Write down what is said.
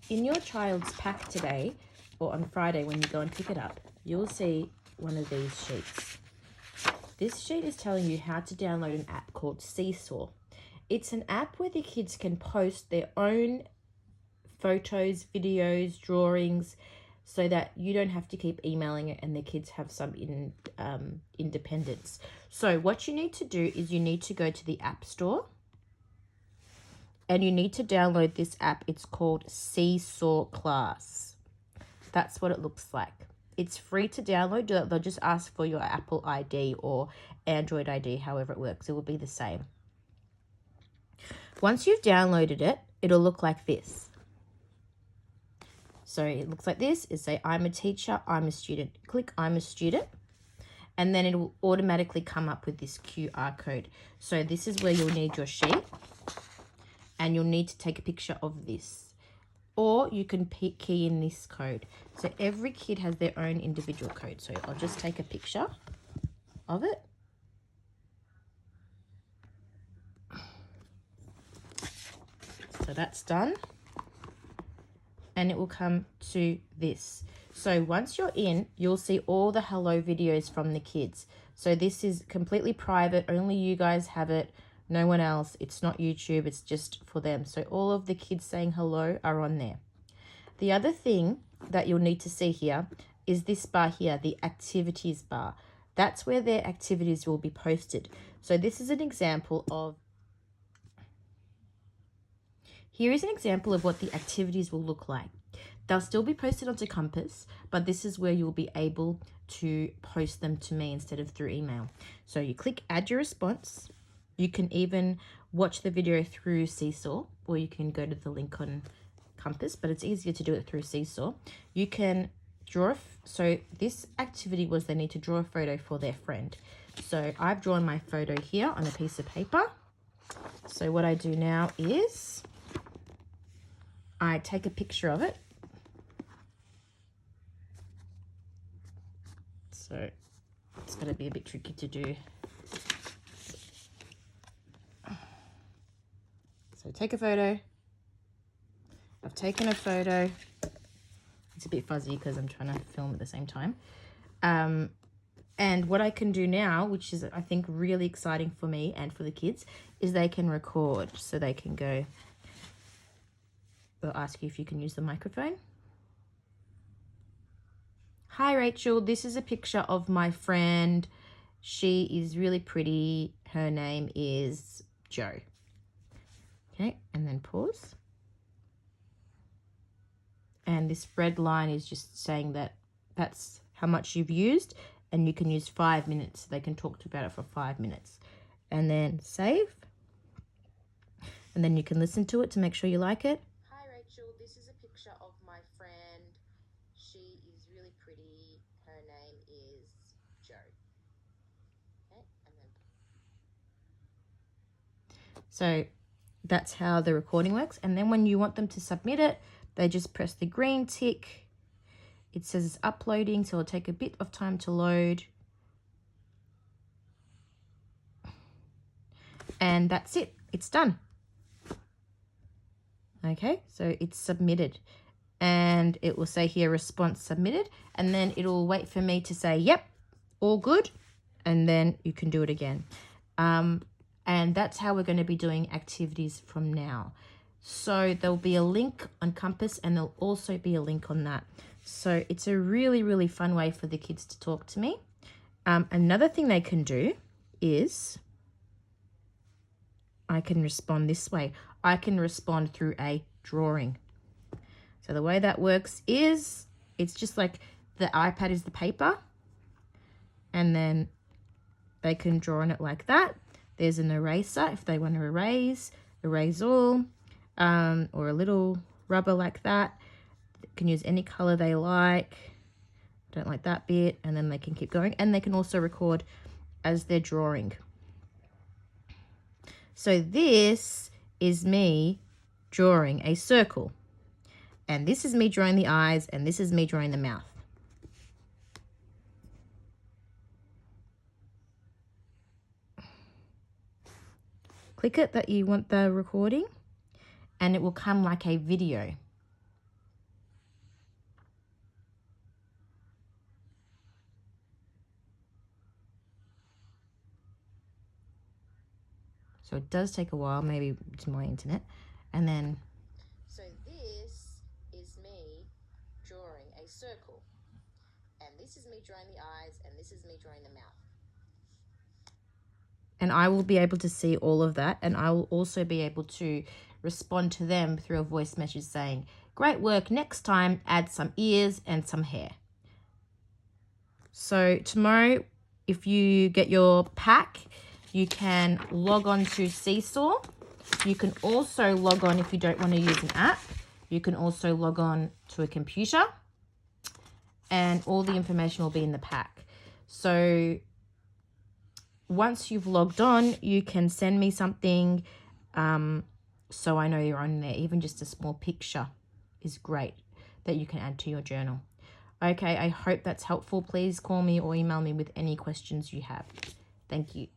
in your child's pack today, or on Friday when you go and pick it up, you'll see one of these sheets. This sheet is telling you how to download an app called Seesaw. It's an app where the kids can post their own photos, videos, drawings, so that you don't have to keep emailing it and the kids have some independence. So what you need to do is you need to go to the App Store and you need to download this app. It's called Seesaw Class. That's what it looks like. It's free to download. They'll just ask for your Apple ID or Android ID, however it works. It will be the same. Once you've downloaded it, it'll look like this. So it looks like this. It say, I'm a teacher, I'm a student. Click I'm a student. And then it will automatically come up with this QR code. So this is where you'll need your sheet. And you'll need to take a picture of this. Or you can key in this code. So every kid has their own individual code. So I'll just take a picture of it. So that's done. And it will come to this. So once you're in, you'll see all the hello videos from the kids. So this is completely private. Only you guys have it. No one else. It's not YouTube. It's just for them. So all of the kids saying hello are on there. The other thing that you'll need to see here is this bar here, the activities bar. That's where their activities will be posted. So this is an example of, here is an example of what the activities will look like. They'll still be posted onto Compass, but this is where you'll be able to post them to me instead of through email. So you click add your response. You can even watch the video through Seesaw, or you can go to the link on Compass, but it's easier to do it through Seesaw. You can draw, so this activity was they need to draw a photo for their friend. So I've drawn my photo here on a piece of paper. So what I do now is I take a picture of it. So it's going to be a bit tricky to do. So take a photo. I've taken a photo. It's a bit fuzzy because I'm trying to film at the same time. And what I can do now, which is I think really exciting for me and for the kids, is they can record. So they can go, they'll ask you if you can use the microphone. Hi Rachel, this is a picture of my friend. She is really pretty. Her name is Jo. Okay, and then pause. And this red line is just saying that that's how much you've used, and you can use 5 minutes. They can talk about it for 5 minutes. And then save. And then you can listen to it to make sure you like it. Hi Rachel, this is a picture of my friend. She is really pretty. Her name is Jo. Okay, and then so that's how the recording works. And then when you want them to submit it, they just press the green tick. It says it's uploading, so it'll take a bit of time to load. And that's it. It's done. Okay, so it's submitted. And it will say here, response submitted. And then it'll wait for me to say, yep, all good. And then you can do it again. And that's how we're going to be doing activities from now. So there'll be a link on Compass and there'll also be a link on that. So it's a really, really fun way for the kids to talk to me. Another thing they can do is I can respond this way. I can respond through a drawing. So the way that works is it's just like the iPad is the paper, and then they can draw on it like that. There's an eraser if they want to erase all, or a little rubber like that. They can use any color they like. Don't like that bit, and then they can keep going, and they can also record as they're drawing. So this is me drawing a circle, and this is me drawing the eyes, and this is me drawing the mouth. Click it that you want the recording, and it will come like a video. So it does take a while, maybe it's my internet. And then... So this is me drawing a circle. And this is me drawing the eyes, and this is me drawing the mouth. And I will be able to see all of that, and I will also be able to respond to them through a voice message saying, great work, next time add some ears and some hair. So tomorrow, if you get your pack, you can log on to Seesaw. You can also log on, if you don't want to use an app, you can also log on to a computer, and all the information will be in the pack. So once you've logged on, you can send me something so I know you're on there. Even just a small picture is great that you can add to your journal. Okay, I hope that's helpful. Please call me or email me with any questions you have. Thank you.